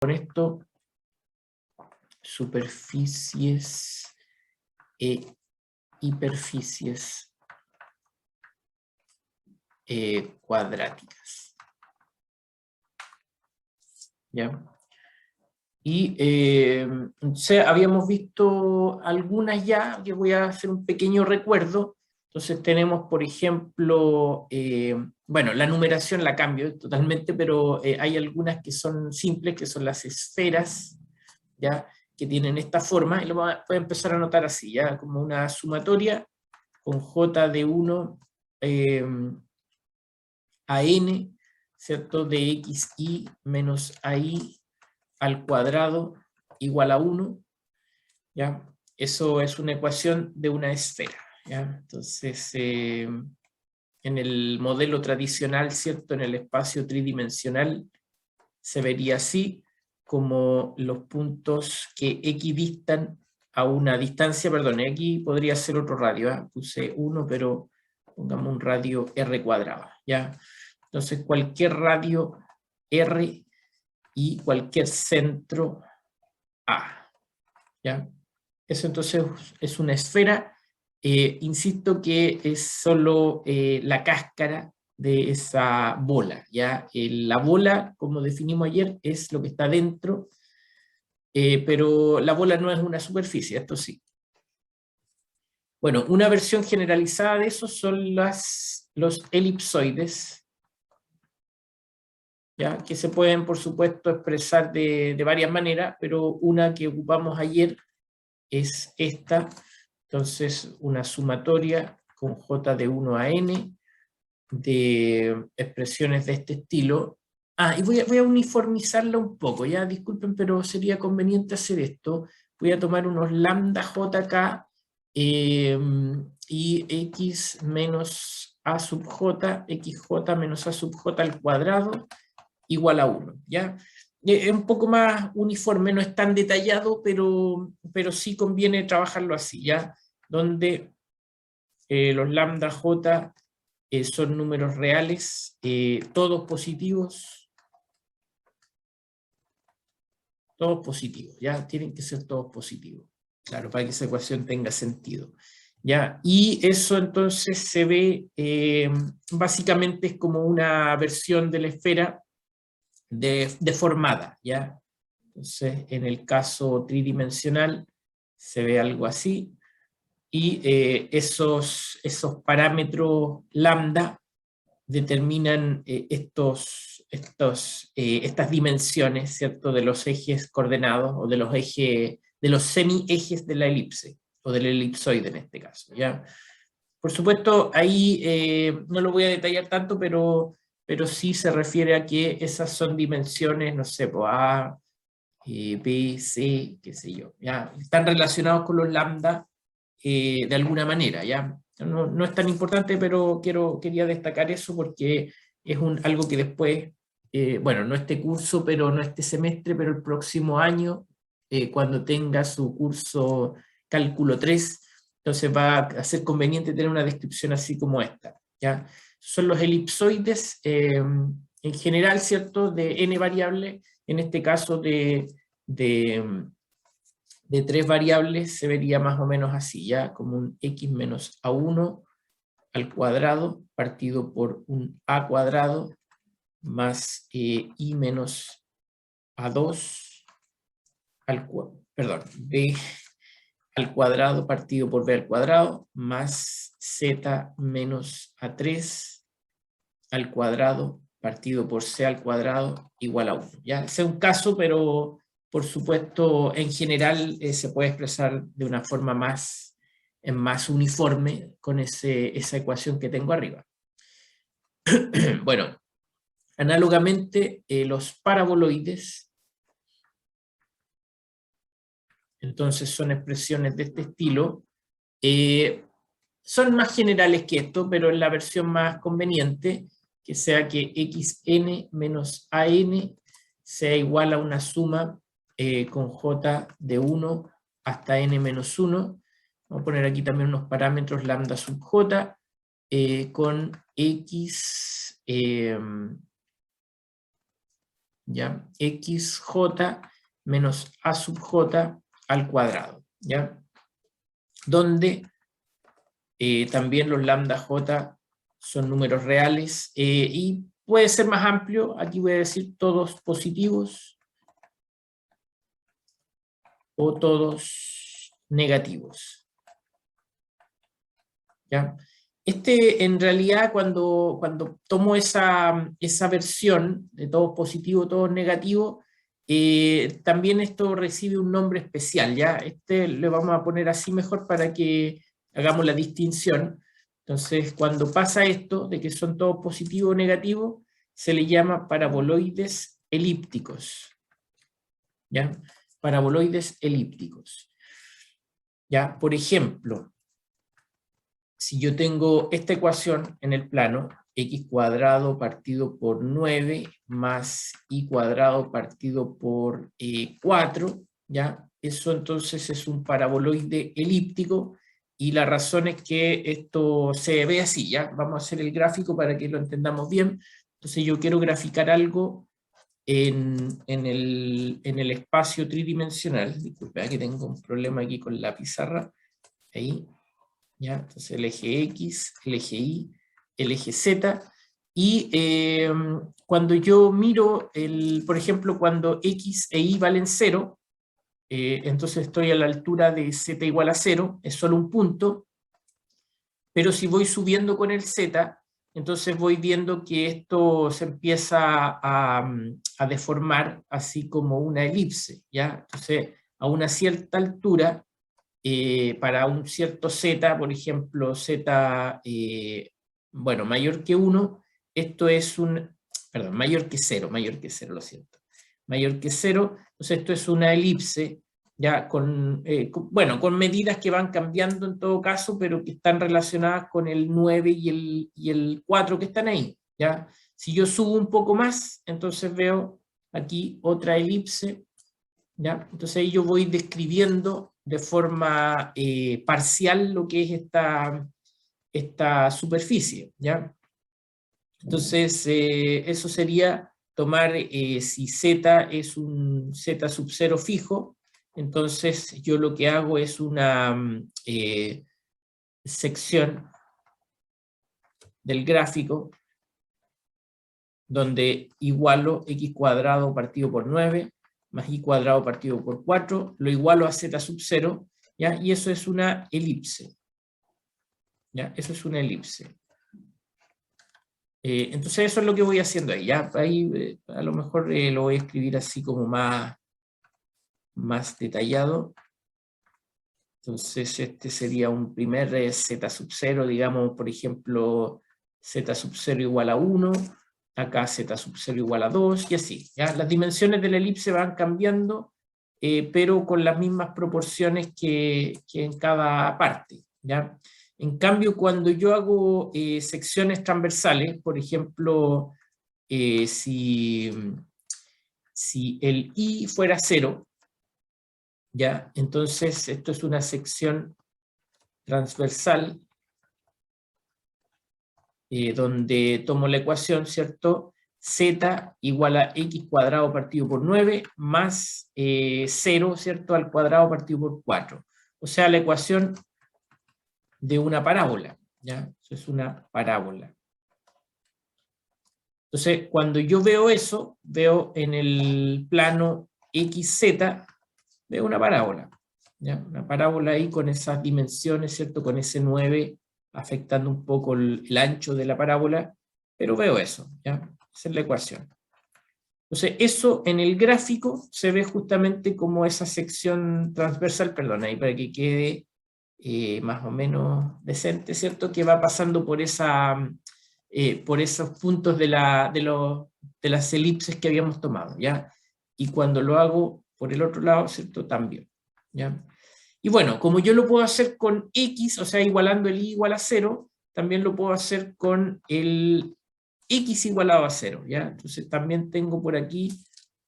con esto, superficies e hiperficies cuadráticas. ¿Ya? Y habíamos visto algunas ya, que voy a hacer un pequeño recuerdo. Entonces tenemos, por ejemplo, bueno, la numeración la cambio totalmente, pero hay algunas que son simples, que son las esferas, ¿ya? Que tienen esta forma, y lo voy a empezar a anotar así, ya, como una sumatoria con j de 1 a n, ¿cierto? De xi menos ai al cuadrado igual a 1, ¿ya? Eso es una ecuación de una esfera, ¿ya? Entonces, en el modelo tradicional, ¿cierto? En el espacio tridimensional, se vería así, como los puntos que equidistan a una distancia, perdón, aquí podría ser otro radio, ¿eh? Puse 1, pero pongamos un radio r cuadrado, ¿ya? Entonces, cualquier radio r y cualquier centro a, ¿ya? Eso entonces es una esfera, insisto que es solo la cáscara de esa bola, ¿ya? La bola, como definimos ayer, es lo que está dentro, pero la bola no es una superficie, esto sí. Bueno, una versión generalizada de eso son los elipsoides, ¿ya? Que se pueden, por supuesto, expresar de varias maneras, pero una que ocupamos ayer es esta. Entonces, una sumatoria con j de 1 a n de expresiones de este estilo. Y voy a uniformizarla un poco, ya disculpen, pero sería conveniente hacer esto. Voy a tomar unos lambda jk y x menos a sub j, xj menos a sub j al cuadrado igual a 1, ¿ya? Es un poco más uniforme, no es tan detallado, pero sí conviene trabajarlo así, ¿ya? Donde los lambda j son números reales, todos positivos, ¿ya? Tienen que ser todos positivos, claro, para que esa ecuación tenga sentido, ¿ya? Y eso entonces se ve, básicamente es como una versión de la esfera deformada, ¿ya? Entonces, en el caso tridimensional se ve algo así, y esos parámetros lambda determinan estas dimensiones, ¿cierto? De los ejes coordenados o de los ejes, de los semi-ejes de la elipse, o del elipsoide en este caso, ¿ya? Por supuesto, ahí no lo voy a detallar tanto, pero sí se refiere a que esas son dimensiones, no sé, pues A, B, C, qué sé yo, ¿ya? Están relacionados con los lambda de alguna manera, ¿ya? No es tan importante, pero quería destacar eso porque es algo que después, bueno, no este curso, pero no este semestre, pero el próximo año, cuando tenga su curso Cálculo 3, entonces va a ser conveniente tener una descripción así como esta, ¿ya? Son los elipsoides, en general, ¿cierto?, de n variables, en este caso de 3 variables se vería más o menos así, ya como un x menos a1 al cuadrado partido por un a cuadrado más i menos a2 b al cuadrado partido por b al cuadrado más z menos a3 al cuadrado partido por c al cuadrado igual a 1. Ya, ese es un caso, pero por supuesto en general se puede expresar de una forma más uniforme con esa ecuación que tengo arriba. Bueno, análogamente los paraboloides, entonces son expresiones de este estilo, son más generales que esto, pero en la versión más conveniente, que sea que xn menos an sea igual a una suma con j de 1 hasta n menos 1. Vamos a poner aquí también unos parámetros lambda sub j con x ¿ya? XJ menos A sub J al cuadrado, ¿ya? Donde también los lambda J son números reales, y puede ser más amplio, aquí voy a decir todos positivos o todos negativos, ¿ya? En realidad, cuando tomo esa versión de todos positivos, todos negativos, también esto recibe un nombre especial, ¿ya? Le vamos a poner así mejor para que hagamos la distinción. Entonces, cuando pasa esto, de que son todos positivos o negativos, se le llama paraboloides elípticos, ¿ya? Paraboloides elípticos. ¿Ya? Por ejemplo, si yo tengo esta ecuación en el plano, x cuadrado partido por 9 más y cuadrado partido por 4, ¿ya? Eso entonces es un paraboloide elíptico, y la razón es que esto se ve así, ¿ya? Vamos a hacer el gráfico para que lo entendamos bien. Entonces yo quiero graficar algo en el espacio tridimensional. Disculpe, que tengo un problema aquí con la pizarra. Ahí. ¿Ya? Entonces el eje X, el eje Y, el eje Z, y cuando yo miro, por ejemplo, cuando X e Y valen 0, entonces estoy a la altura de Z igual a 0, es solo un punto, pero si voy subiendo con el Z, entonces voy viendo que esto se empieza a deformar así como una elipse, ¿ya? Entonces, a una cierta altura, para un cierto z, por ejemplo, z, bueno, mayor que 1, esto es perdón, mayor que 0, lo siento. Mayor que 0, entonces esto es una elipse, ya bueno, con medidas que van cambiando en todo caso, pero que están relacionadas con el 9 y el 4 que están ahí, ¿ya? Si yo subo un poco más, entonces veo aquí otra elipse, ¿ya? Entonces ahí yo voy describiendo de forma parcial lo que es esta superficie, ¿ya? Entonces eso sería tomar, si z es un z sub 0 fijo, entonces yo lo que hago es una sección del gráfico donde igualo x cuadrado partido por 9 más y cuadrado partido por 4, lo igualo a z sub 0, ¿ya? Y eso es una elipse, ¿ya? Eso es una elipse. Entonces eso es lo que voy haciendo ahí, ¿ya? Ahí a lo mejor lo voy a escribir así como más detallado. Entonces este sería un primer z sub 0, digamos, por ejemplo, z sub 0 igual a 1, acá z sub 0 igual a 2, y así, ¿ya? Las dimensiones de la elipse van cambiando, pero con las mismas proporciones que en cada parte, ¿ya? En cambio, cuando yo hago secciones transversales, por ejemplo, si el I fuera 0, ¿ya? Entonces esto es una sección transversal, donde tomo la ecuación, ¿cierto? Z igual a x cuadrado partido por 9 más 0, ¿cierto? Al cuadrado partido por 4. O sea, la ecuación de una parábola, ¿ya? Eso es una parábola. Entonces, cuando yo veo eso, veo en el plano XZ, veo una parábola, ¿ya? Una parábola ahí con esas dimensiones, ¿cierto? Con ese 9 afectando un poco el ancho de la parábola, pero veo eso, ¿ya? Esa es la ecuación. Entonces, eso en el gráfico se ve justamente como esa sección transversal, perdón, ahí para que quede más o menos decente, ¿cierto? Que va pasando por esos puntos de las elipses que habíamos tomado, ¿ya? Y cuando lo hago por el otro lado, ¿cierto? También, ¿ya? Y bueno, como yo lo puedo hacer con x, o sea, igualando el y igual a 0, también lo puedo hacer con el x igualado a 0, ¿ya? Entonces también tengo por aquí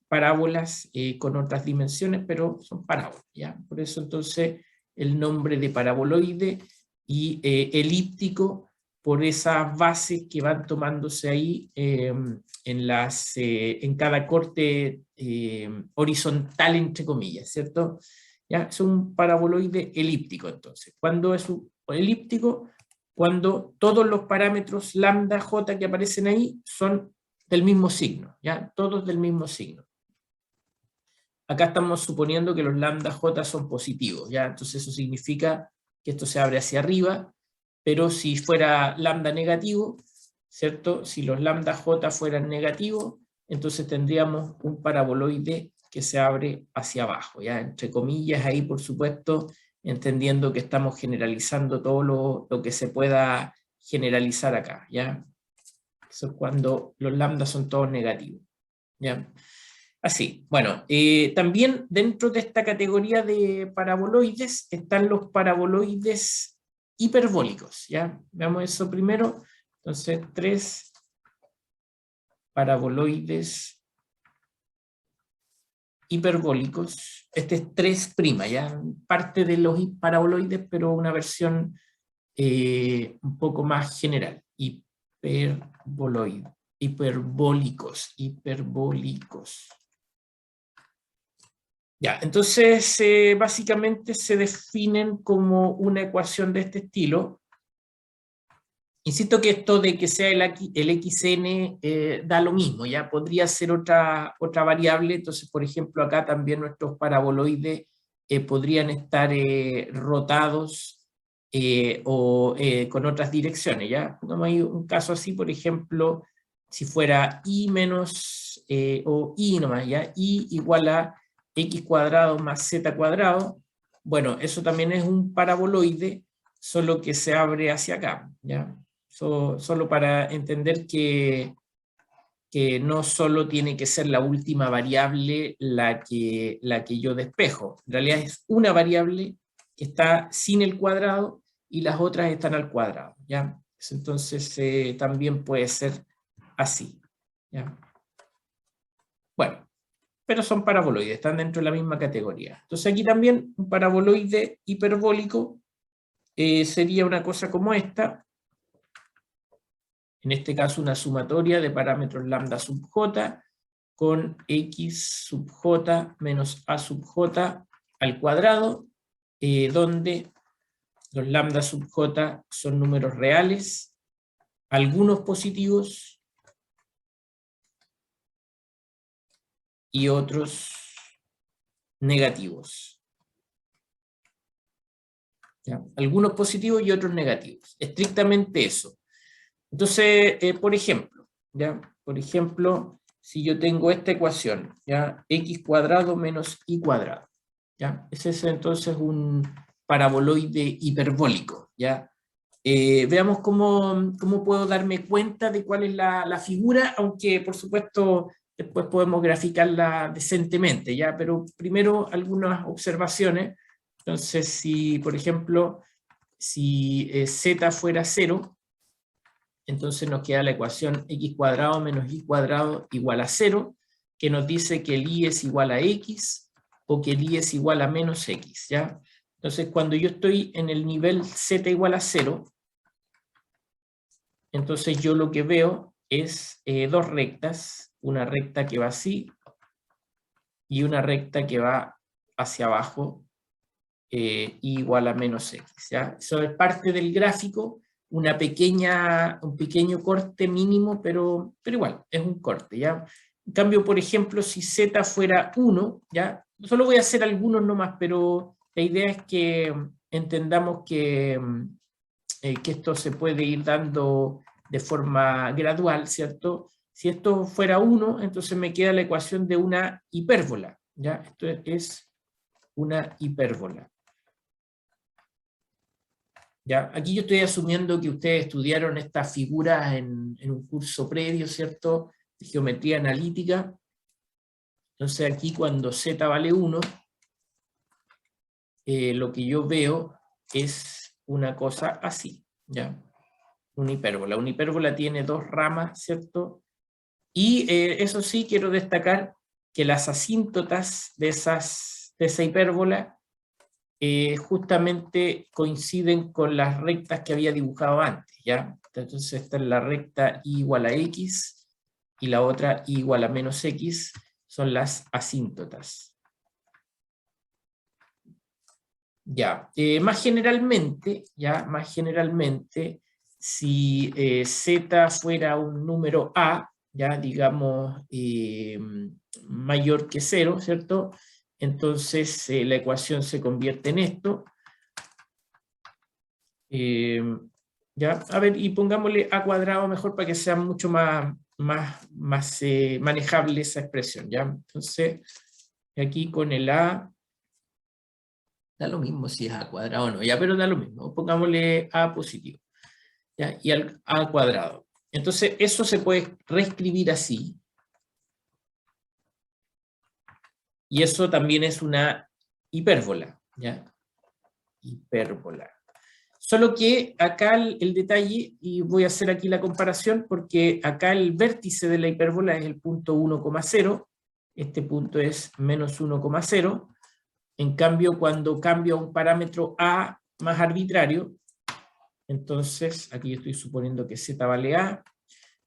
parábolas con otras dimensiones, pero son parábolas, ¿ya? Por eso entonces el nombre de paraboloide y elíptico, por esas bases que van tomándose ahí en cada corte horizontal, entre comillas, ¿cierto? ¿Ya? Es un paraboloide elíptico, entonces. ¿Cuándo es un elíptico? Cuando todos los parámetros lambda, j que aparecen ahí son del mismo signo, ¿ya? Todos del mismo signo. Acá estamos suponiendo que los lambda j son positivos, ¿ya? Entonces eso significa que esto se abre hacia arriba, pero si fuera lambda negativo, ¿cierto? Si los lambda j fueran negativos, entonces tendríamos un paraboloide que se abre hacia abajo, ¿ya? Entre comillas ahí, por supuesto, entendiendo que estamos generalizando todo lo que se pueda generalizar acá, ¿ya? Eso es cuando los lambda son todos negativos, ¿ya? Así, bueno, también dentro de esta categoría de paraboloides están los paraboloides hiperbólicos, ¿ya? Veamos eso primero. Entonces, 3 paraboloides hiperbólicos. Este es 3', ¿ya? Parte de los paraboloides, pero una versión un poco más general. Hiperbólicos. Ya, entonces básicamente se definen como una ecuación de este estilo. Insisto que esto de que sea el xn da lo mismo, ya podría ser otra variable. Entonces, por ejemplo, acá también nuestros paraboloides podrían estar rotados o con otras direcciones, ¿ya? Pongamos ahí un caso así, por ejemplo, si fuera y menos, o y nomás, ¿ya? Y igual a x cuadrado más z cuadrado. Bueno, eso también es un paraboloide, solo que se abre hacia acá, ¿ya? Solo para entender que no solo tiene que ser la última variable la que yo despejo. En realidad es una variable que está sin el cuadrado y las otras están al cuadrado, ¿ya? Entonces también puede ser así, ¿ya? Bueno, pero son paraboloides, están dentro de la misma categoría. Entonces aquí también un paraboloide hiperbólico sería una cosa como esta. En este caso una sumatoria de parámetros lambda sub j con x sub j menos a sub j al cuadrado, donde los lambda sub j son números reales, algunos positivos y otros negativos. ¿Ya? Algunos positivos y otros negativos. Estrictamente eso. Entonces, por ejemplo, ¿ya? Por ejemplo, si yo tengo esta ecuación, ¿ya? X cuadrado menos y cuadrado, ¿ya? Ese es entonces un paraboloide hiperbólico, ¿ya? Veamos cómo puedo darme cuenta de cuál es la figura, aunque por supuesto después podemos graficarla decentemente, ¿ya? Pero primero algunas observaciones. Entonces, si por ejemplo, si z fuera 0, entonces nos queda la ecuación x cuadrado menos y cuadrado igual a 0, que nos dice que el y es igual a x, o que el y es igual a menos x, ¿ya? Entonces cuando yo estoy en el nivel z igual a 0, entonces yo lo que veo es dos rectas, una recta que va así, y una recta que va hacia abajo, igual a menos x, ¿ya? Eso es parte del gráfico, un pequeño corte mínimo, pero igual, es un corte, ¿ya? En cambio, por ejemplo, si z fuera 1, ¿ya? Solo voy a hacer algunos nomás, pero la idea es que entendamos que esto se puede ir dando de forma gradual, ¿cierto? Si esto fuera 1, entonces me queda la ecuación de una hipérbola, ¿ya? Esto es una hipérbola. ¿Ya? Aquí yo estoy asumiendo que ustedes estudiaron estas figuras en un curso previo, ¿cierto? De geometría analítica. Entonces aquí cuando z vale 1, lo que yo veo es una cosa así, ¿ya? Una hipérbola. Una hipérbola tiene dos ramas, ¿cierto? Y eso sí, quiero destacar que las asíntotas de esa hipérbola justamente coinciden con las rectas que había dibujado antes, ¿ya? Entonces esta es la recta y igual a x, y la otra y igual a menos x, son las asíntotas. Ya, más generalmente, si z fuera un número a, ya digamos mayor que 0, ¿cierto? Entonces la ecuación se convierte en esto. Ya, a ver, y pongámosle a cuadrado mejor para que sea mucho más manejable esa expresión, ¿ya? Entonces, aquí con el a, da lo mismo si es a cuadrado o no, ya, pero da lo mismo, pongámosle a positivo, ¿ya? Y al a cuadrado. Entonces, eso se puede reescribir así. Y eso también es una hipérbola, ¿ya? Hipérbola. Solo que acá el detalle, y voy a hacer aquí la comparación, porque acá el vértice de la hipérbola es el punto 1,0, este punto es menos 1,0, en cambio cuando cambio a un parámetro a más arbitrario, entonces aquí estoy suponiendo que z vale a,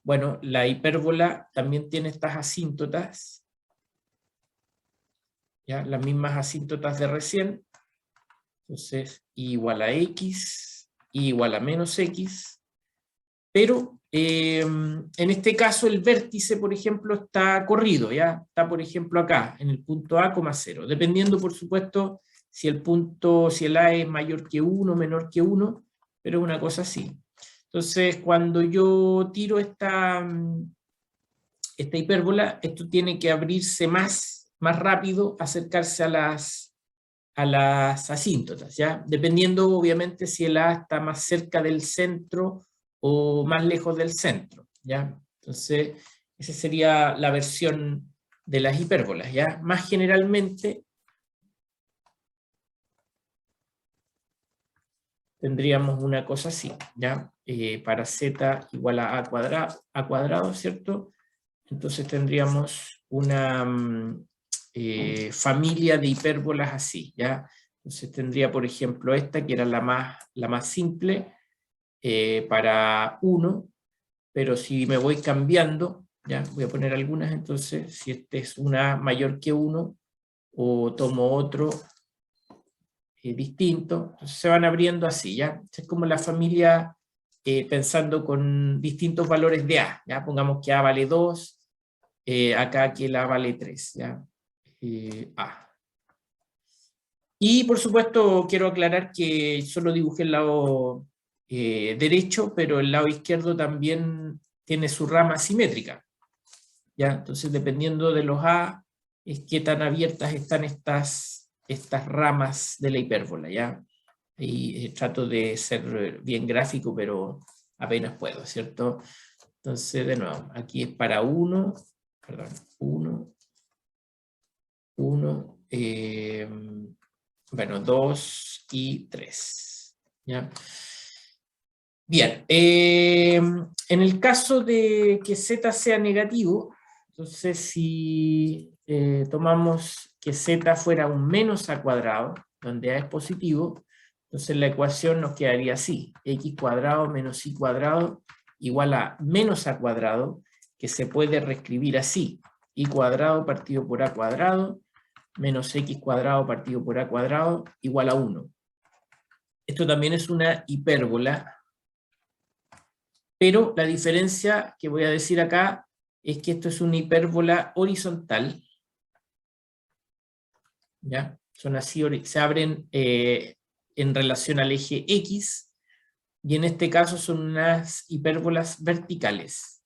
bueno, la hipérbola también tiene estas asíntotas, ¿ya? Las mismas asíntotas de recién. Entonces, y igual a x, y igual a menos x, pero en este caso el vértice, por ejemplo, está corrido, ¿ya? Está, por ejemplo, acá, en el punto a, 0, dependiendo, por supuesto, si el a es mayor que 1, menor que 1, pero es una cosa así. Entonces, cuando yo tiro esta hipérbola, esto tiene que abrirse más rápido, acercarse a las asíntotas, ¿ya? Dependiendo, obviamente, si el A está más cerca del centro o más lejos del centro, ¿ya? Entonces, esa sería la versión de las hipérbolas, ¿ya? Más generalmente, tendríamos una cosa así, ¿ya? Para z igual a cuadrado, ¿cierto? Entonces tendríamos una familia de hipérbolas así, ¿ya? Entonces tendría, por ejemplo, esta que era la más simple para 1, pero si me voy cambiando, ¿ya? Voy a poner algunas, entonces, si este es una mayor que 1, o tomo otro distinto, entonces se van abriendo así, ¿ya? Es como la familia pensando con distintos valores de A, ¿ya? Pongamos que A vale 2, acá que el A vale 3, ¿ya? A. Y por supuesto quiero aclarar que solo dibujé el lado derecho, pero el lado izquierdo también tiene su rama simétrica, ¿ya? Entonces dependiendo de los A, es qué tan abiertas están estas ramas de la hipérbola, ¿ya? Y trato de ser bien gráfico, pero apenas puedo, ¿cierto? Entonces, de nuevo, aquí es para 1, perdón, 1, 1, bueno, 2 y 3, ¿ya? Bien, en el caso de que z sea negativo, entonces si tomamos que z fuera un menos a cuadrado, donde a es positivo, entonces la ecuación nos quedaría así, x cuadrado menos y cuadrado igual a menos a cuadrado, que se puede reescribir así, y cuadrado partido por a cuadrado, menos x cuadrado partido por a cuadrado, igual a 1. Esto también es una hipérbola, pero la diferencia que voy a decir acá es que esto es una hipérbola horizontal, ¿ya? Son así, se abren en relación al eje X, y en este caso son unas hipérbolas verticales.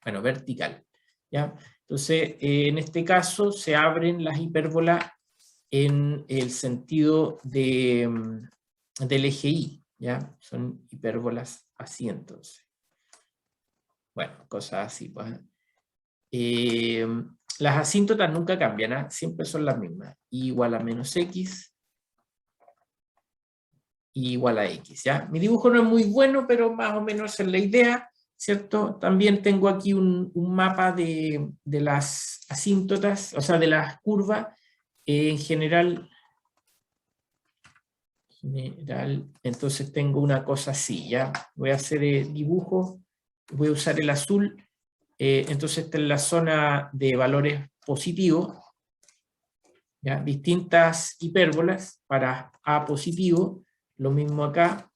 Bueno, vertical, ¿ya? Entonces, en este caso se abren las hipérbolas en el sentido del eje Y, ¿ya? Son hipérbolas así entonces. Bueno, cosas así, pues. Las asíntotas nunca cambian, ¿eh? Siempre son las mismas. Y igual a menos x, y igual a x, ¿ya? Mi dibujo no es muy bueno, pero más o menos es la idea, ¿cierto? También tengo aquí un mapa de las asíntotas, o sea, de las curvas. En general, entonces tengo una cosa así, ¿ya? Voy a hacer dibujo, voy a usar el azul Entonces esta es la zona de valores positivos, ¿ya? Distintas hipérbolas para A positivo, lo mismo acá.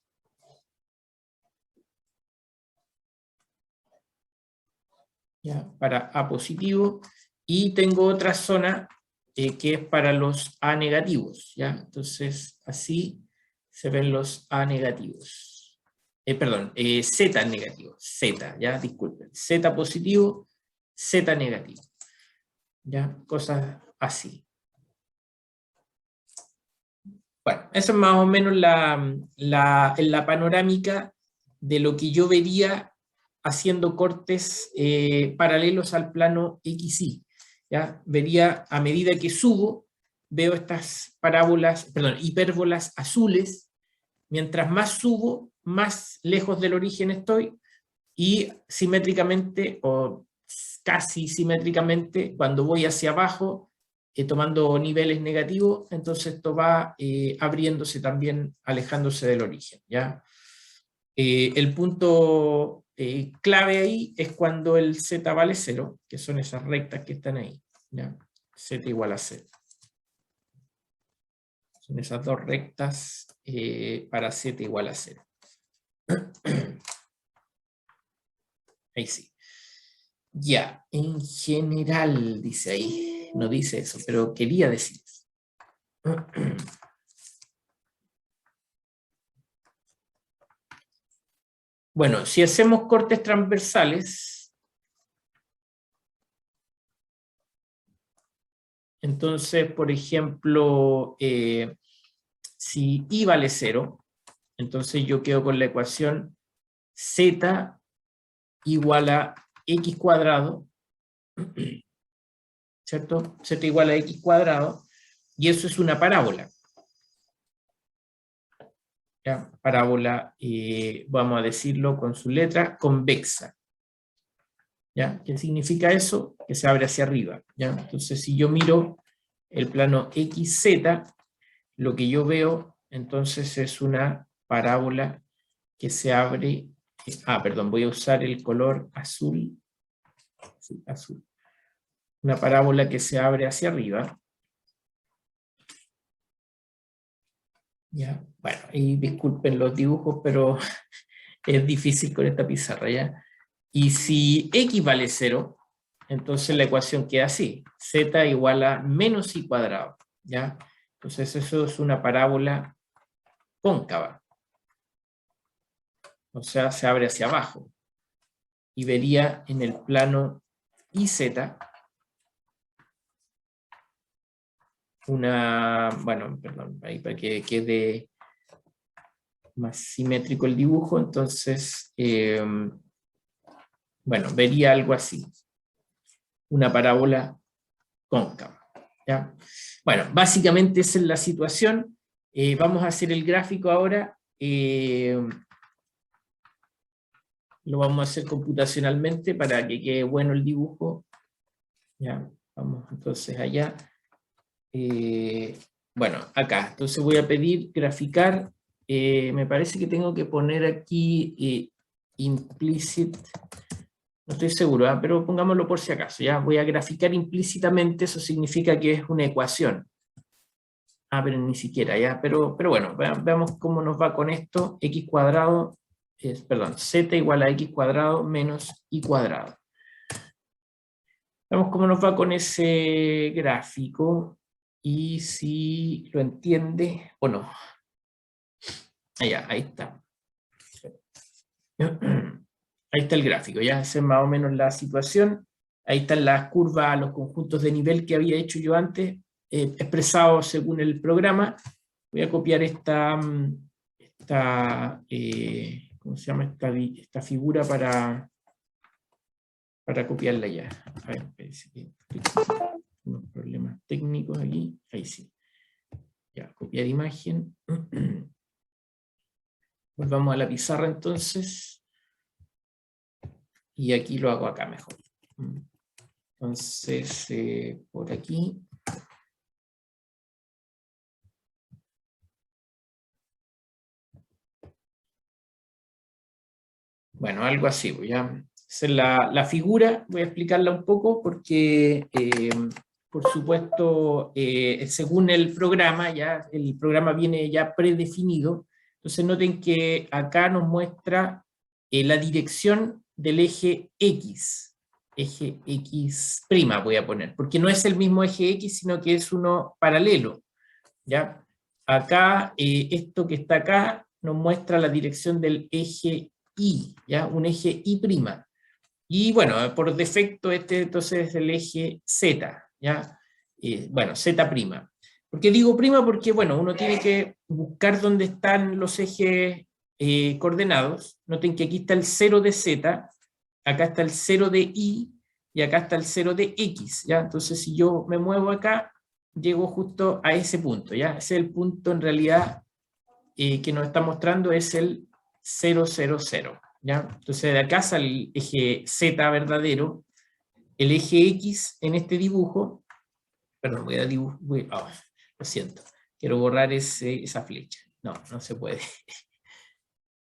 ¿Ya? Para A positivo, y tengo otra zona que es para los A negativos, ¿ya? Entonces así se ven los A negativos. Perdón, Z negativos, Z, ya, disculpen. Z positivo, Z negativo. ¿Ya? Cosas así. Bueno, eso es más o menos la panorámica de lo que yo vería haciendo cortes paralelos al plano XY. ¿Ya? Vería, a medida que subo, veo estas parábolas, perdón, hipérbolas azules. Mientras más subo, más lejos del origen estoy, y simétricamente, o casi simétricamente, cuando voy hacia abajo, tomando niveles negativos, entonces esto va abriéndose también, alejándose del origen, ¿ya? El punto clave ahí es cuando el z vale 0, que son esas rectas que están ahí, ¿ya? Z igual a 0. Son esas dos rectas para z igual a 0. Ahí sí. Ya, en general, dice ahí. No dice eso, pero quería decir eso. Bueno, si hacemos cortes transversales, entonces, por ejemplo, si y vale 0, entonces yo quedo con la ecuación z igual a x cuadrado, ¿cierto? Z igual a x cuadrado, y eso es una parábola. ¿Ya? Parábola, vamos a decirlo con su letra, convexa. ¿Ya? ¿Qué significa eso? Que se abre hacia arriba. ¿Ya? Entonces, si yo miro el plano XZ, lo que yo veo entonces es una parábola que se abre. Perdón, voy a usar el color azul. Sí, azul. Una parábola que se abre hacia arriba. ¿Ya? Bueno, y disculpen los dibujos, pero es difícil con esta pizarra, ¿ya? Y si x vale 0, entonces la ecuación queda así, z igual a menos y cuadrado, ¿ya? Entonces eso es una parábola cóncava, o sea, se abre hacia abajo, y vería en el plano IZ una, bueno, perdón, ahí para que quede más simétrico el dibujo, entonces, bueno, vería algo así, una parábola cóncava, ¿ya? Bueno, básicamente esa es la situación. Vamos a hacer el gráfico ahora. Lo vamos a hacer computacionalmente para que quede bueno el dibujo. Ya, vamos entonces allá. Bueno, acá. Entonces voy a pedir graficar. Me parece que tengo que poner aquí implicit. No estoy seguro, pero pongámoslo por si acaso. Ya voy a graficar implícitamente, eso significa que es una ecuación. Pero ni siquiera, ya. Pero bueno, veamos cómo nos va con esto. X cuadrado, perdón, z igual a x cuadrado menos y cuadrado. Veamos cómo nos va con ese gráfico y si lo entiende o no. Allá, ahí está. Ahí está el gráfico, ya esa es más o menos la situación. Ahí están las curvas, los conjuntos de nivel que había hecho yo antes, expresados según el programa. Voy a copiar ¿cómo se llama? Esta figura para copiarla ya. A ver, parece que unos problemas técnicos aquí. Ahí sí. Ya, copiar imagen. Volvamos a la pizarra entonces. Y aquí lo hago acá mejor. Entonces, por aquí. Bueno, algo así, pues ya La figura, voy a explicarla un poco porque, por supuesto, según el programa, ya el programa viene ya predefinido. Entonces noten que acá nos muestra la dirección del eje X prima voy a poner, porque no es el mismo eje X, sino que es uno paralelo, ¿ya? Acá, esto que está acá, nos muestra la dirección del eje Y, ¿ya? Un eje Y prima. Y bueno, por defecto este entonces es el eje Z, ¿ya? Bueno, Z prima. ¿Por qué digo prima? Porque, bueno, uno tiene que buscar dónde están los ejes coordenados. Noten que aquí está el 0 de Z, acá está el 0 de Y, y acá está el 0 de X, ¿ya? Entonces, si yo me muevo acá, llego justo a ese punto, ¿ya? Ese es el punto, en realidad, que nos está mostrando, es el 0, 0, 0, ¿ya? Entonces, de acá sale el eje Z verdadero, el eje X en este dibujo, perdón, voy a dibujar, lo siento, quiero borrar esa flecha. No, no se puede.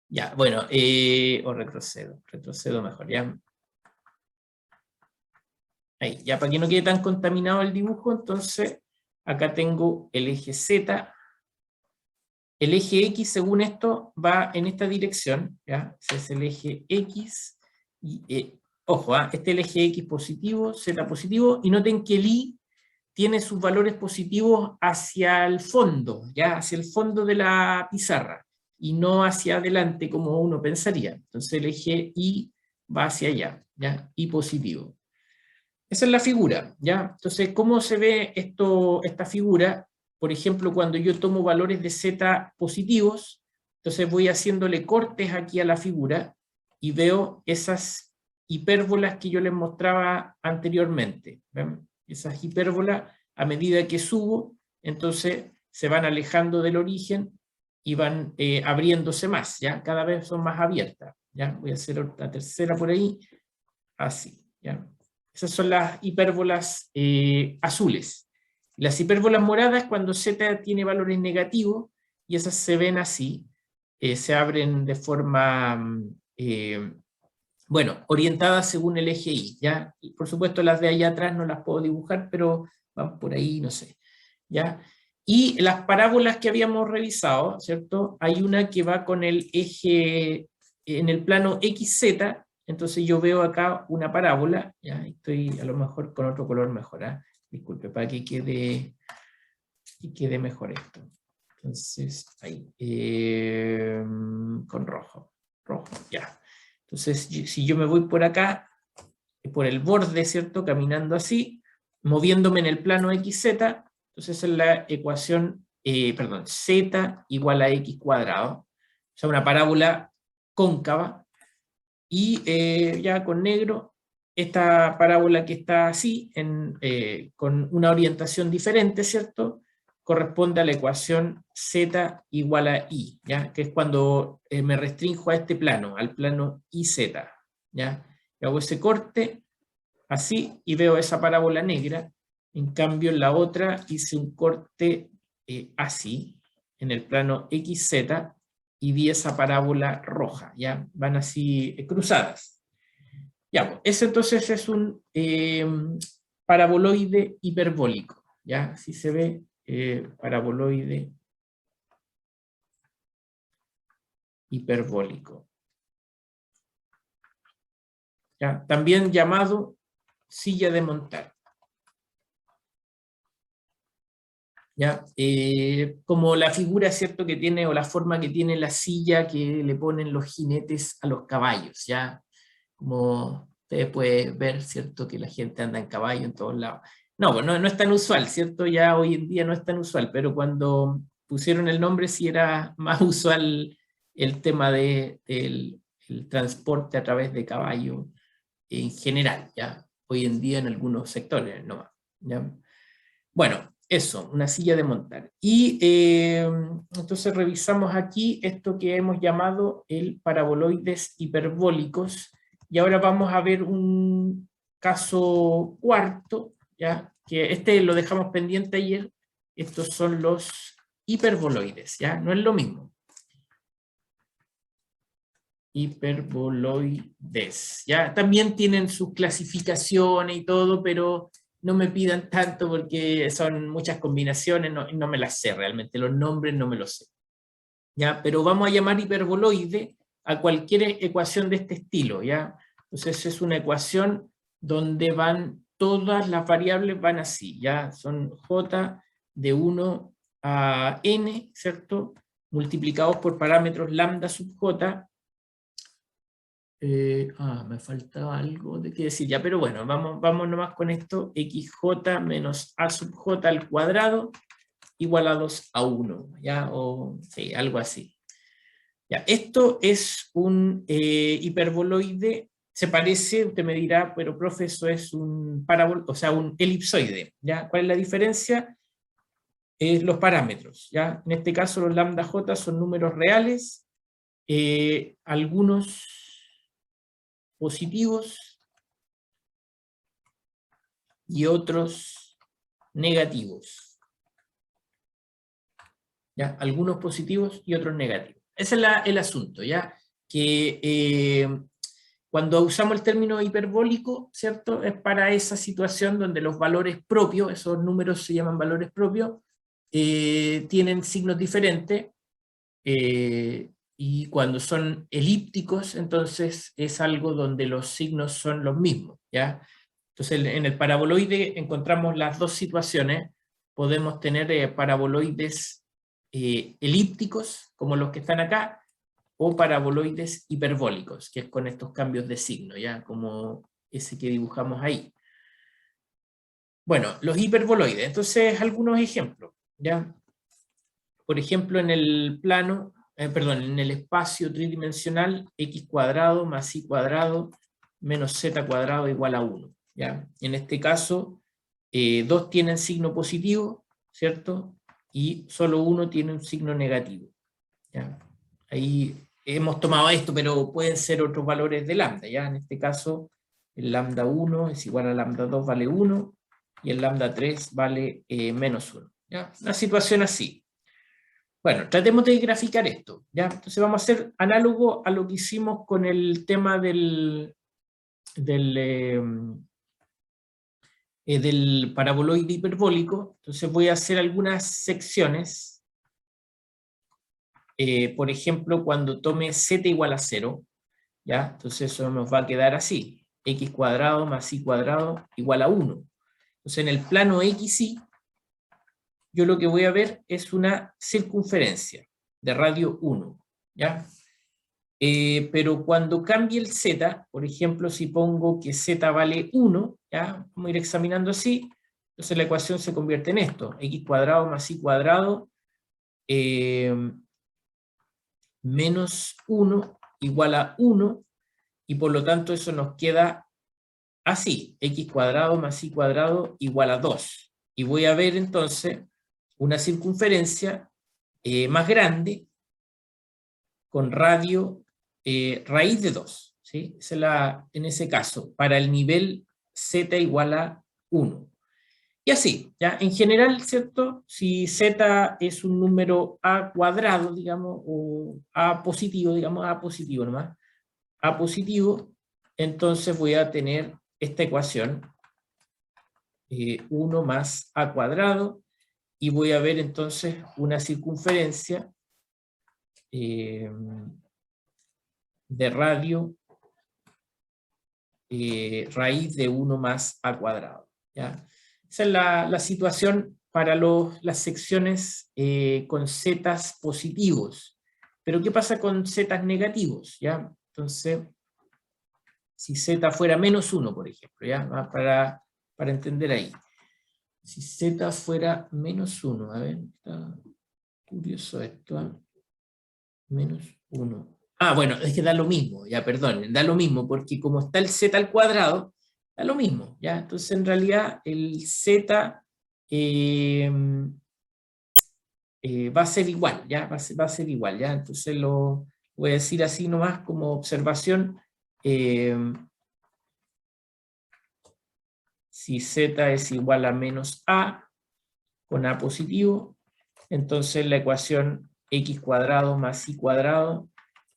Ya, bueno, o retrocedo mejor, ¿ya? Ahí, ya para que no quede tan contaminado el dibujo, entonces acá tengo el eje Z, el eje X según esto va en esta dirección, ¿ya? Ese es el eje X, y, ojo, este es el eje X positivo, Z positivo, y noten que el Y tiene sus valores positivos hacia el fondo, ¿ya? Hacia el fondo de la pizarra, y no hacia adelante como uno pensaría. Entonces el eje Y va hacia allá, ¿ya? Y positivo. Esa es la figura, ¿ya? Entonces, ¿cómo se ve esta figura? Por ejemplo, cuando yo tomo valores de Z positivos, entonces voy haciéndole cortes aquí a la figura y veo esas hipérbolas que yo les mostraba anteriormente. ¿Ven? Esas hipérbolas, a medida que subo, entonces se van alejando del origen y van abriéndose más, ¿ya? Cada vez son más abiertas, ¿ya? Voy a hacer otra tercera por ahí, así, ¿ya? Esas son las hipérbolas azules. Las hipérbolas moradas cuando Z tiene valores negativos, y esas se ven así, se abren de forma, bueno, orientadas según el eje Y, ¿ya? Y por supuesto las de allá atrás no las puedo dibujar, pero van por ahí, no sé, ¿ya? Y las parábolas que habíamos revisado, ¿cierto? Hay una que va con el eje en el plano XZ, entonces yo veo acá una parábola, ya estoy a lo mejor con otro color mejor, ¿eh? Disculpe, para que quede mejor esto. Entonces, ahí, con rojo, ya. Entonces, si yo me voy por acá, por el borde, ¿cierto? Caminando así, moviéndome en el plano XZ, entonces es la ecuación, perdón, Z igual a X cuadrado, o sea, una parábola cóncava, y ya con negro, esta parábola que está así, con una orientación diferente, ¿cierto? Corresponde a la ecuación Z igual a I, ¿ya? Que es cuando me restrinjo a este plano, al plano IZ, ¿ya? Y hago ese corte, así, y veo esa parábola negra. En cambio, en la otra hice un corte así, en el plano XZ, y vi esa parábola roja, ¿ya? Van así cruzadas. Ya, pues, ese entonces es un paraboloide hiperbólico, ¿ya? Así se ve, paraboloide hiperbólico. ¿Ya? También llamado silla de montar. ¿Ya? Como la figura, ¿cierto?, que tiene, o la forma que tiene la silla que le ponen los jinetes a los caballos, ¿ya? Como ustedes pueden ver, ¿cierto?, que la gente anda en caballo en todos lados. No, pues no es tan usual, ¿cierto? Ya hoy en día no es tan usual, pero cuando pusieron el nombre sí era más usual el tema del el transporte a través de caballo en general, ¿ya? Hoy en día en algunos sectores, ¿no? ¿Ya? Bueno, eso, una silla de montar. Y entonces revisamos aquí esto que hemos llamado el paraboloides hiperbólicos, y ahora vamos a ver un caso cuarto, ¿ya? Que este lo dejamos pendiente ayer. Estos son los hiperboloides, ¿ya? No es lo mismo. hiperboloides. ¿Ya? También tienen sus clasificaciones y todo, pero no me pidan tanto porque son muchas combinaciones, no me las sé realmente, los nombres no me los sé. ¿Ya? Pero vamos a llamar hiperboloide a cualquier ecuación de este estilo. ¿Ya? Entonces es una ecuación donde van todas las variables, van así, ¿ya? Son j de 1 a n, ¿cierto? Multiplicados por parámetros lambda sub j. Me falta algo de qué decir ya, pero bueno, vamos nomás con esto, xj menos a sub j al cuadrado igual a 2 a 1, ¿ya? O sí, algo así. Ya, esto es un hiperboloide, se parece, usted me dirá, pero profe, eso es un parábola, o sea, un elipsoide, ¿ya? ¿Cuál es la diferencia? Los parámetros, ¿ya? En este caso los lambda j son números reales, algunos positivos y otros negativos. ¿Ya? Algunos positivos y otros negativos. Ese es el asunto, ¿ya? Que cuando usamos el término hiperbólico, ¿cierto? Es para esa situación donde los valores propios, esos números se llaman valores propios, tienen signos diferentes, y cuando son elípticos, entonces es algo donde los signos son los mismos, ¿ya? Entonces en el paraboloide encontramos las dos situaciones. Podemos tener paraboloides elípticos, como los que están acá, o paraboloides hiperbólicos, que es con estos cambios de signo, ¿ya? Como ese que dibujamos ahí. Bueno, los hiperboloides, entonces algunos ejemplos, ¿ya? Por ejemplo, en el plano, en el espacio tridimensional, x cuadrado más y cuadrado menos z cuadrado igual a 1. ¿Ya? En este caso, dos tienen signo positivo, ¿cierto? Y solo uno tiene un signo negativo. ¿Ya? Ahí hemos tomado esto, pero pueden ser otros valores de lambda. ¿Ya? En este caso, el lambda 1 es igual a lambda 2 vale 1, y el lambda 3 vale menos 1. ¿Ya? Una situación así. Bueno, tratemos de graficar esto, ¿ya? Entonces vamos a hacer análogo a lo que hicimos con el tema del paraboloide hiperbólico. Entonces voy a hacer algunas secciones. Por ejemplo, cuando tome z igual a 0, ¿ya? Entonces eso nos va a quedar así, x cuadrado más y cuadrado igual a 1. Entonces en el plano xy, yo lo que voy a ver es una circunferencia de radio 1, ¿ya? Pero cuando cambie el z, por ejemplo, si pongo que z vale 1, ¿ya? Vamos a ir examinando así, entonces la ecuación se convierte en esto, x cuadrado más y cuadrado menos 1 igual a 1, y por lo tanto eso nos queda así, x cuadrado más y cuadrado igual a 2. Y voy a ver entonces una circunferencia más grande con radio raíz de 2. ¿Sí? En ese caso, para el nivel z igual a 1. Y así, ¿ya? En general, ¿cierto? Si z es un número a cuadrado, digamos, o a positivo, digamos, a positivo nomás, a positivo, entonces voy a tener esta ecuación, 1 más a cuadrado, y voy a ver entonces una circunferencia de radio raíz de 1 más a cuadrado. ¿Ya? Esa es la situación para las secciones con zetas positivos. Pero ¿qué pasa con zetas negativos? ¿Ya? Entonces, si z fuera menos 1, por ejemplo, ¿ya? Para entender ahí. Si z fuera menos 1, a ver, está curioso esto, ¿eh? Menos 1. Bueno, es que da lo mismo, ya, perdón, da lo mismo, porque como está el z al cuadrado, da lo mismo, ya. Entonces, en realidad, el z va a ser igual, ya, va a ser igual, ya. Entonces, lo voy a decir así nomás como observación. Si z es igual a menos a, con a positivo, entonces la ecuación x cuadrado más y cuadrado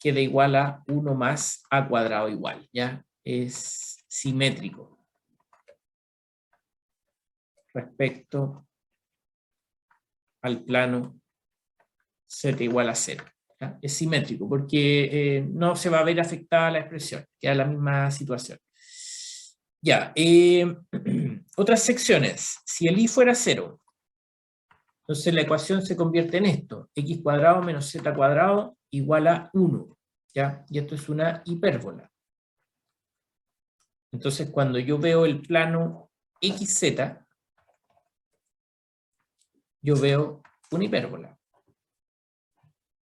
queda igual a 1 más a cuadrado igual, ¿ya? Es simétrico respecto al plano z igual a 0. ¿Ya? Es simétrico porque no se va a ver afectada la expresión, queda la misma situación. Ya, otras secciones. Si el i fuera 0, entonces la ecuación se convierte en esto: x cuadrado menos z cuadrado igual a 1. ¿Ya? Y esto es una hipérbola. Entonces cuando yo veo el plano xz, yo veo una hipérbola.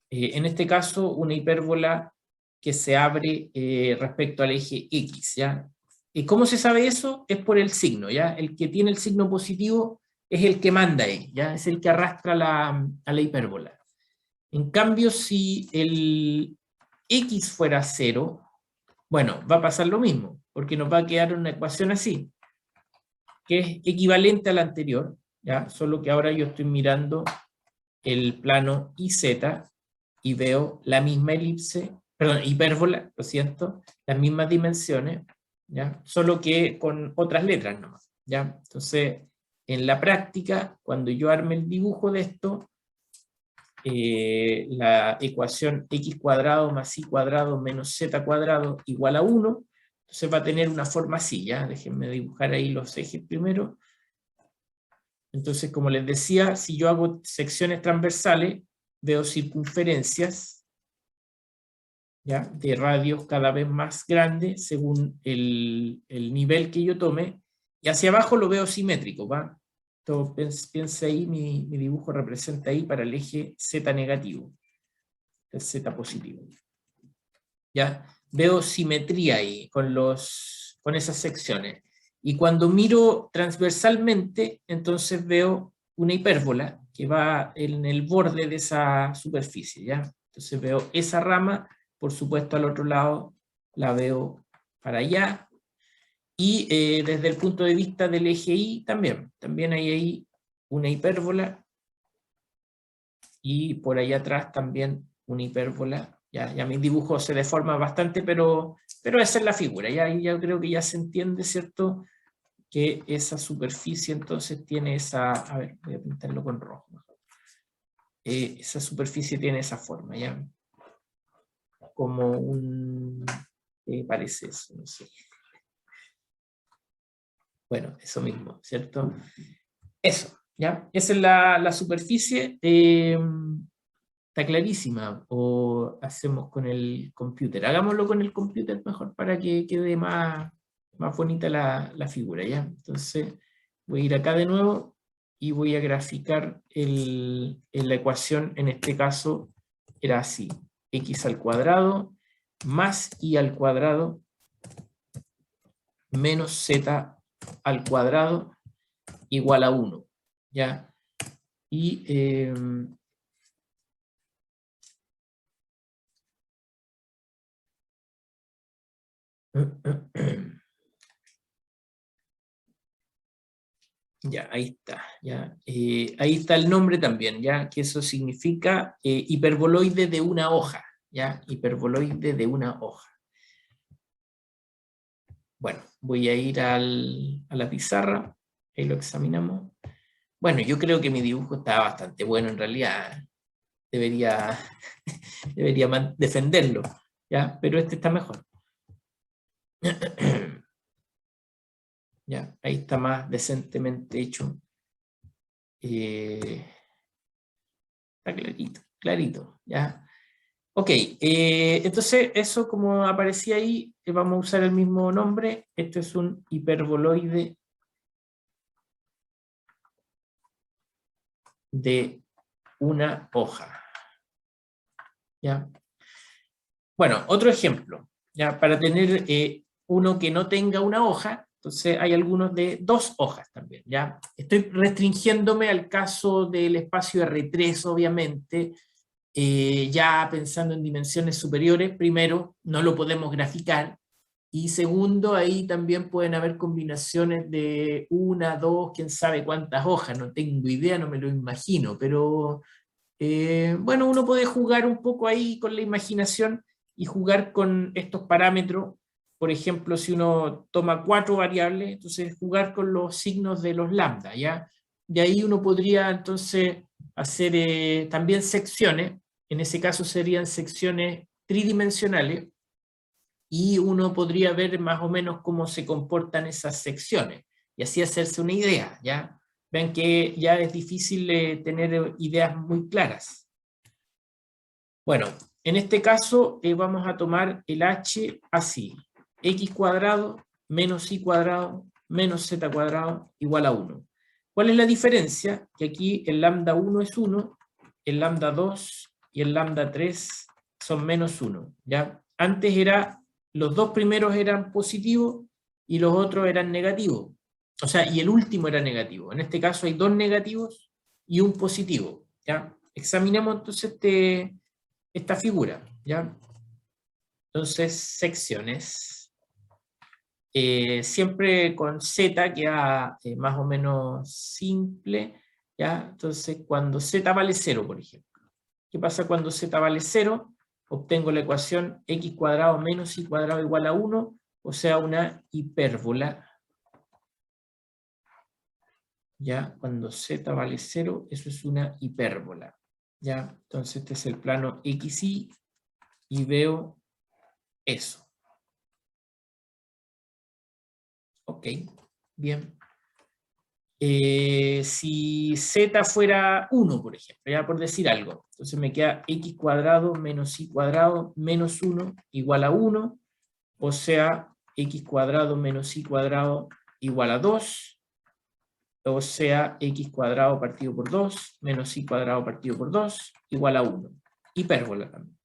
En este caso, una hipérbola que se abre respecto al eje X, ¿ya? ¿Y cómo se sabe eso? Es por el signo, ¿ya? El que tiene el signo positivo es el que manda ahí, ¿ya? Es el que arrastra a la hipérbola. En cambio, si el X fuera 0, bueno, va a pasar lo mismo, porque nos va a quedar una ecuación así, que es equivalente a la anterior, ¿ya? Solo que ahora yo estoy mirando el plano IZ y veo la misma elipse, perdón, hipérbola, lo siento, las mismas dimensiones, ¿ya? Solo que con otras letras nomás, ¿ya? Entonces, en la práctica, cuando yo arme el dibujo de esto, la ecuación x cuadrado más y cuadrado menos z cuadrado igual a 1, entonces va a tener una forma así, ¿ya? Déjenme dibujar ahí los ejes primero. Entonces, como les decía, si yo hago secciones transversales, veo circunferencias, ¿ya? De radios cada vez más grandes según el nivel que yo tome, y hacia abajo lo veo simétrico, ¿va? Entonces, piensa ahí, mi dibujo representa ahí para el eje Z negativo, el Z positivo. ¿Ya? Veo simetría ahí con esas secciones. Y cuando miro transversalmente, entonces veo una hipérbola que va en el borde de esa superficie, ¿ya? Entonces veo esa rama, por supuesto al otro lado la veo para allá, y desde el punto de vista del eje Y también hay ahí una hipérbola, y por ahí atrás también una hipérbola. Ya mi dibujo se deforma bastante, pero esa es la figura, ya creo que ya se entiende, ¿cierto? Que esa superficie entonces tiene esa, a ver, voy a pintarlo con rojo. Esa superficie tiene esa forma, ¿ya? Como un, parece eso, no sé. Bueno, eso mismo, ¿cierto? Eso, ¿ya? Esa es la superficie. Está clarísima, o hacemos con el computer. Hagámoslo con el computer mejor para que quede más bonita la figura, ¿ya? Entonces voy a ir acá de nuevo y voy a graficar la ecuación. En este caso era así: x al cuadrado más y al cuadrado menos z al cuadrado igual a 1, ¿ya? Y ya, ahí está. Ya. Ahí está el nombre también, ya, que eso significa hiperboloide de una hoja, ya, hiperboloide de una hoja. Bueno, voy a ir a la pizarra, ahí lo examinamos. Bueno, yo creo que mi dibujo está bastante bueno en realidad. Debería defenderlo, ya, pero este está mejor. Ya, ahí está más decentemente hecho. Está clarito, clarito, ya. Ok, entonces eso, como aparecía ahí, vamos a usar el mismo nombre. Esto es un hiperboloide de una hoja. ¿Ya? Bueno, otro ejemplo, ¿ya? Para tener uno que no tenga una hoja, entonces hay algunos de 2 hojas también, ¿ya? Estoy restringiéndome al caso del espacio R3, obviamente. Ya pensando en dimensiones superiores, primero, no lo podemos graficar, y segundo, ahí también pueden haber combinaciones de 1, 2, quién sabe cuántas hojas, no tengo idea, no me lo imagino, pero bueno, uno puede jugar un poco ahí con la imaginación y jugar con estos parámetros. Por ejemplo, si uno toma 4 variables, entonces jugar con los signos de los lambda, ¿ya? De ahí uno podría entonces hacer también secciones, en ese caso serían secciones tridimensionales, y uno podría ver más o menos cómo se comportan esas secciones, y así hacerse una idea, ¿ya? Vean que ya es difícil tener ideas muy claras. Bueno, en este caso vamos a tomar el h así, x cuadrado menos y cuadrado menos z cuadrado igual a 1. ¿Cuál es la diferencia? Que aquí el lambda 1 es 1, el lambda 2 y el lambda 3 son menos 1, ¿ya? Antes los dos primeros eran positivos y los otros eran negativos. O sea, y el último era negativo. En este caso hay dos negativos y un positivo, ¿ya? Examinemos entonces esta figura, ¿ya? Entonces, secciones. Siempre con z queda más o menos simple, ¿ya? Entonces, cuando z vale 0, por ejemplo. ¿Qué pasa cuando z vale 0? Obtengo la ecuación x cuadrado menos y cuadrado igual a 1, o sea, una hipérbola. ¿Ya? Cuando z vale 0, eso es una hipérbola. ¿Ya? Entonces este es el plano XY y veo eso. Ok, bien. Si z fuera 1, por ejemplo, ya por decir algo, entonces me queda x cuadrado menos y cuadrado menos 1 igual a 1, o sea, x cuadrado menos y cuadrado igual a 2, o sea, x cuadrado partido por 2 menos y cuadrado partido por 2 igual a 1. Hipérbola también.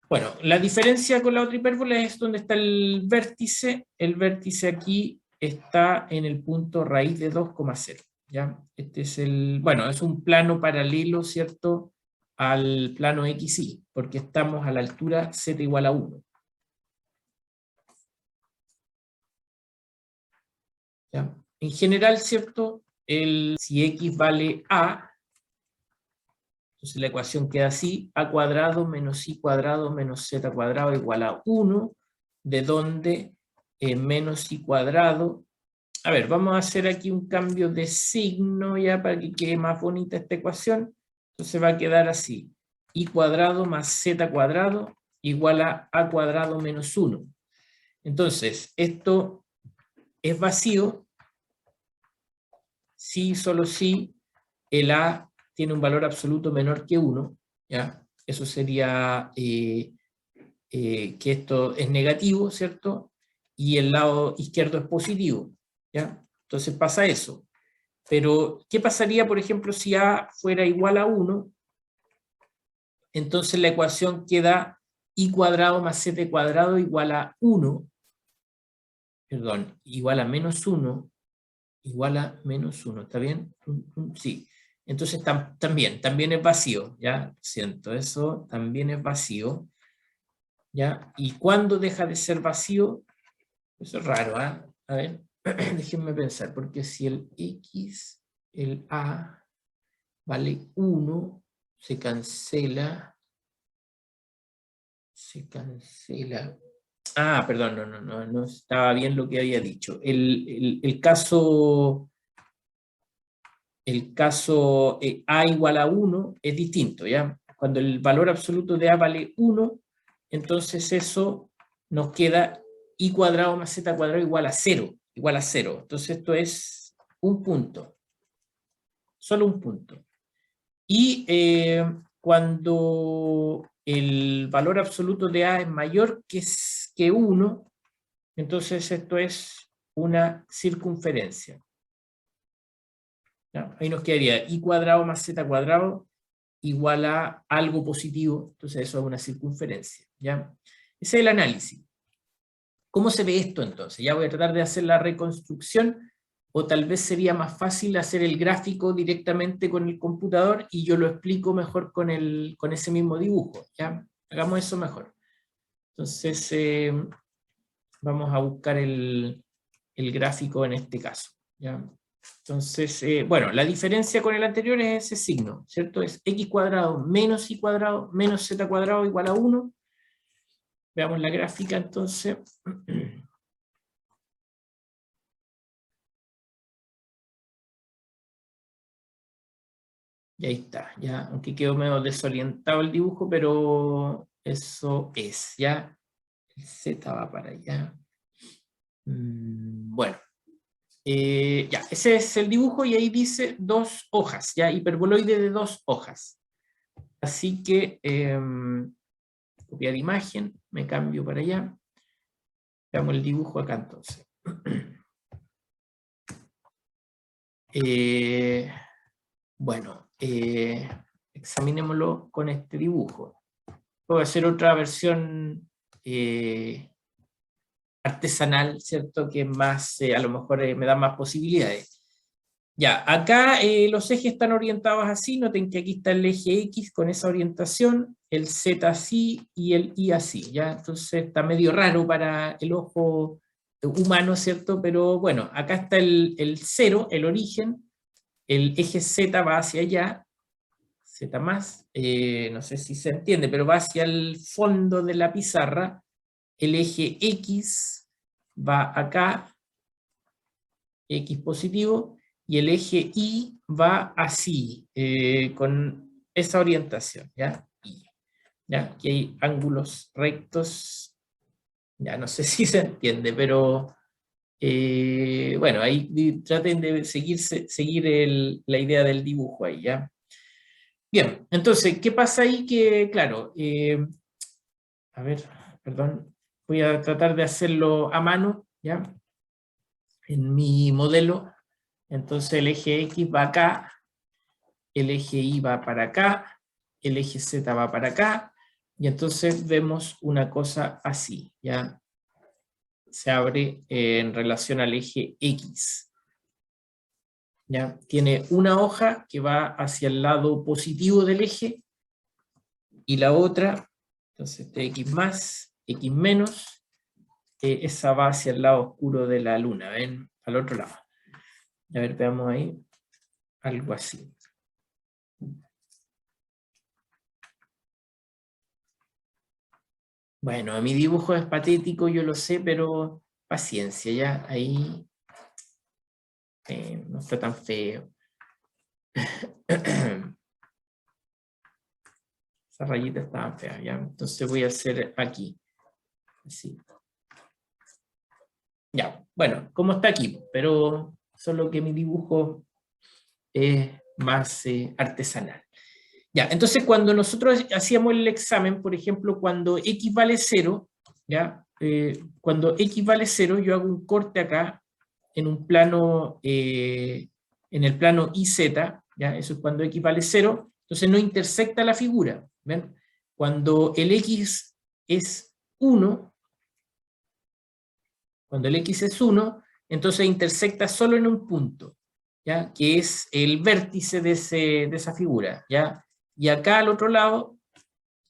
Bueno, la diferencia con la otra hipérbola es donde está el vértice. El vértice aquí está en el punto raíz de 2,0. ¿Ya? Este es bueno, es un plano paralelo, ¿cierto?, al plano XY, porque estamos a la altura z igual a 1. ¿Ya? En general, ¿cierto?, si x vale a, entonces la ecuación queda así: a cuadrado menos y cuadrado menos z cuadrado igual a 1, de donde menos y cuadrado. A ver, vamos a hacer aquí un cambio de signo ya para que quede más bonita esta ecuación. Entonces va a quedar así: y cuadrado más z cuadrado igual a cuadrado menos 1. Entonces, esto es vacío si, solo si el a tiene un valor absoluto menor que 1, ¿ya? Eso sería que esto es negativo, ¿cierto? Y el lado izquierdo es positivo, ¿ya? Entonces pasa eso. Pero, ¿qué pasaría, por ejemplo, si a fuera igual a 1? Entonces la ecuación queda y cuadrado más z cuadrado igual a 1, perdón, igual a menos 1, igual a menos 1, ¿está bien? Sí. Entonces también es vacío, ¿ya? Siento, eso también es vacío, ¿ya? ¿Y cuándo deja de ser vacío? Eso es raro, ¿ah? A ver, déjenme pensar, porque si el x, el a, vale 1, se cancela. Ah, perdón, no estaba bien lo que había dicho. El caso a igual a 1 es distinto, ¿ya? Cuando el valor absoluto de a vale 1, entonces eso nos queda y cuadrado más z cuadrado igual a 0, Entonces esto es un punto, solo un punto. Y cuando el valor absoluto de a es mayor que 1, entonces esto es una circunferencia. ¿Ya? Ahí nos quedaría y cuadrado más z cuadrado igual a algo positivo, entonces eso es una circunferencia. ¿Ya? Ese es el análisis. ¿Cómo se ve esto entonces? Ya voy a tratar de hacer la reconstrucción, o tal vez sería más fácil hacer el gráfico directamente con el computador y yo lo explico mejor con ese mismo dibujo. ¿Ya? Hagamos eso mejor. Entonces, vamos a buscar el gráfico en este caso. ¿Ya? Entonces, bueno, la diferencia con el anterior es ese signo, ¿cierto? Es x cuadrado menos y cuadrado menos z cuadrado igual a 1. Veamos la gráfica entonces. Y ahí está, ya, aunque quedó medio desorientado el dibujo, pero eso es, ya. El z va para allá. Bueno, ya, ese es el dibujo y ahí dice 2 hojas, ya, hiperboloide de 2 hojas. Así que, copiar imagen, me cambio para allá. Veamos el dibujo acá entonces. Bueno, examinémoslo con este dibujo. Puedo hacer otra versión artesanal, ¿cierto? Que más, a lo mejor me da más posibilidades. Ya, acá los ejes están orientados así, noten que aquí está el eje X con esa orientación, el Z así y el Y así, ¿ya? Entonces está medio raro para el ojo humano, ¿cierto? Pero bueno, acá está el 0, el origen, el eje Z va hacia allá, Z más, no sé si se entiende, pero va hacia el fondo de la pizarra, el eje X va acá, X positivo, y el eje Y va así, con esa orientación, ¿ya? Y, ¿ya? Aquí hay ángulos rectos, ya no sé si se entiende, pero bueno, ahí traten de seguir la idea del dibujo ahí, ¿ya? Bien, entonces, ¿qué pasa ahí? Que, claro, a ver, perdón, voy a tratar de hacerlo a mano, ¿ya? En mi modelo, entonces el eje X va acá, el eje Y va para acá, el eje Z va para acá, y entonces vemos una cosa así, ¿ya? Se abre en relación al eje X. ¿Ya? Tiene una hoja que va hacia el lado positivo del eje, y la otra, entonces este X más, X menos, esa va hacia el lado oscuro de la luna, ¿ven? Al otro lado. A ver, veamos ahí, algo así. Bueno, mi dibujo es patético, yo lo sé, pero paciencia, ya, ahí no está tan feo. Esas rayitas estaban feas, ya, entonces voy a hacer aquí, así. Ya, bueno, como está aquí, pero solo que mi dibujo es más artesanal. Ya, entonces cuando nosotros hacíamos el examen, por ejemplo, cuando X vale 0, ¿ya? Cuando X vale 0, yo hago un corte acá en un plano, en el plano YZ, ¿ya? Eso es cuando X vale 0, entonces no intersecta la figura, ¿ven? Cuando el X es 1, cuando el X es 1, entonces intersecta solo en un punto, ¿ya? Que es el vértice de esa figura, ¿ya? Y acá al otro lado,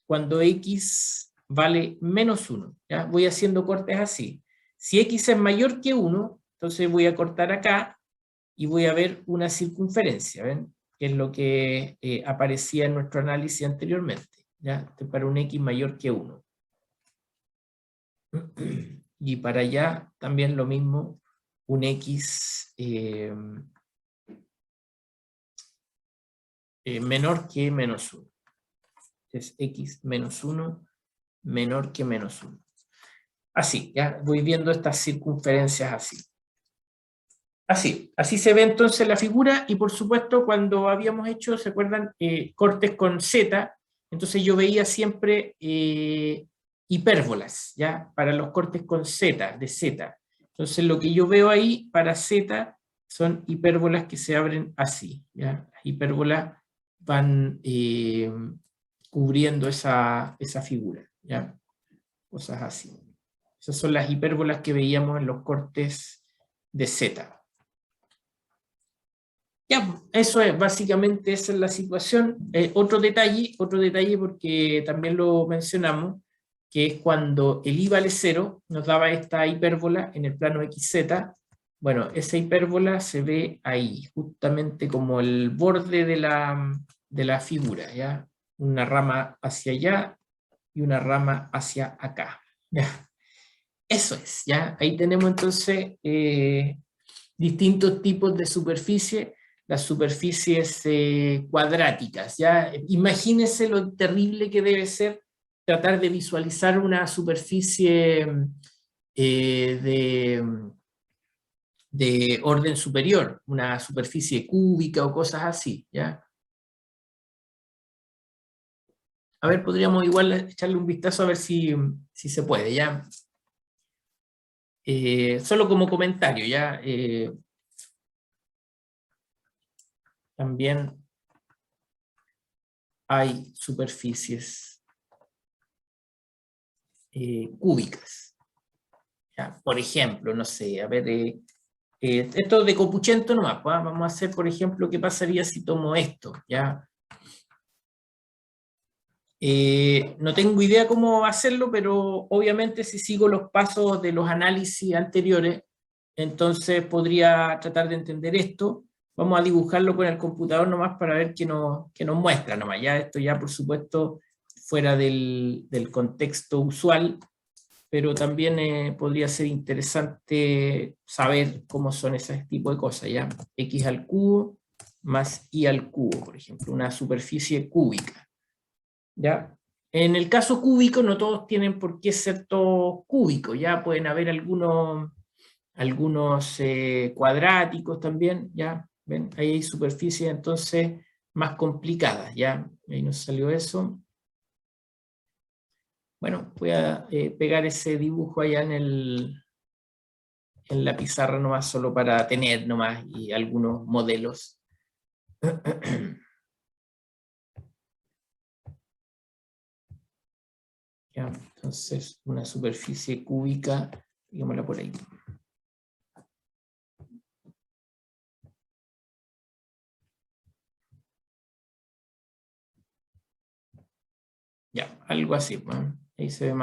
cuando X vale menos 1, ¿ya? Voy haciendo cortes así. Si X es mayor que 1, entonces voy a cortar acá y voy a ver una circunferencia, ¿ven? Que es lo que aparecía en nuestro análisis anteriormente, ¿ya? Para un X mayor que 1. Y para allá también lo mismo, un X menor que menos 1. Es X menos 1 menor que menos 1. Así, ya voy viendo estas circunferencias así. Así se ve entonces la figura, y por supuesto cuando habíamos hecho, ¿se acuerdan? Cortes con Z, entonces yo veía siempre hipérbolas, ¿ya? Para los cortes con Z, de Z. Entonces lo que yo veo ahí para Z son hipérbolas que se abren así, ¿ya? Las hipérbolas van cubriendo esa figura, ¿ya? Cosas así. Esas son las hipérbolas que veíamos en los cortes de Z. Ya, eso es, básicamente esa es la situación. Otro detalle porque también lo mencionamos, que es cuando el I vale 0, nos daba esta hipérbola en el plano XZ, Bueno, esa hipérbola se ve ahí, justamente como el borde de la figura, ¿ya? Una rama hacia allá y una rama hacia acá, ¿ya? Eso es, ¿ya? Ahí tenemos entonces distintos tipos de superficie, las superficies cuadráticas, ¿ya? Imagínense lo terrible que debe ser tratar de visualizar una superficie de orden superior, una superficie cúbica o cosas así, ¿ya? A ver, podríamos igual echarle un vistazo a ver si se puede, ¿ya? Solo como comentario, ¿ya? También hay superficies cúbicas, ¿ya? Por ejemplo, no sé, a ver, esto de copuchento nomás, pues, vamos a hacer, por ejemplo, qué pasaría si tomo esto, ¿ya? No tengo idea cómo hacerlo, pero obviamente si sigo los pasos de los análisis anteriores, entonces podría tratar de entender esto. Vamos a dibujarlo con el computador nomás para ver qué nos muestra nomás. Ya esto ya por supuesto fuera del contexto usual, pero también podría ser interesante saber cómo son ese tipo de cosas. Ya x al cubo más y al cubo, por ejemplo, una superficie cúbica. ¿Ya? En el caso cúbico, no todos tienen por qué ser todos cúbicos, ya pueden haber algunos cuadráticos también, ¿ya? ¿Ven? Ahí hay superficies entonces más complicadas, ¿ya? Ahí nos salió eso. Bueno, voy a pegar ese dibujo allá en la pizarra nomás, solo para tener nomás y algunos modelos. ¿Ya? Entonces, una superficie cúbica, digámosla por ahí. Ya, algo así, pues. Ahí se ve más.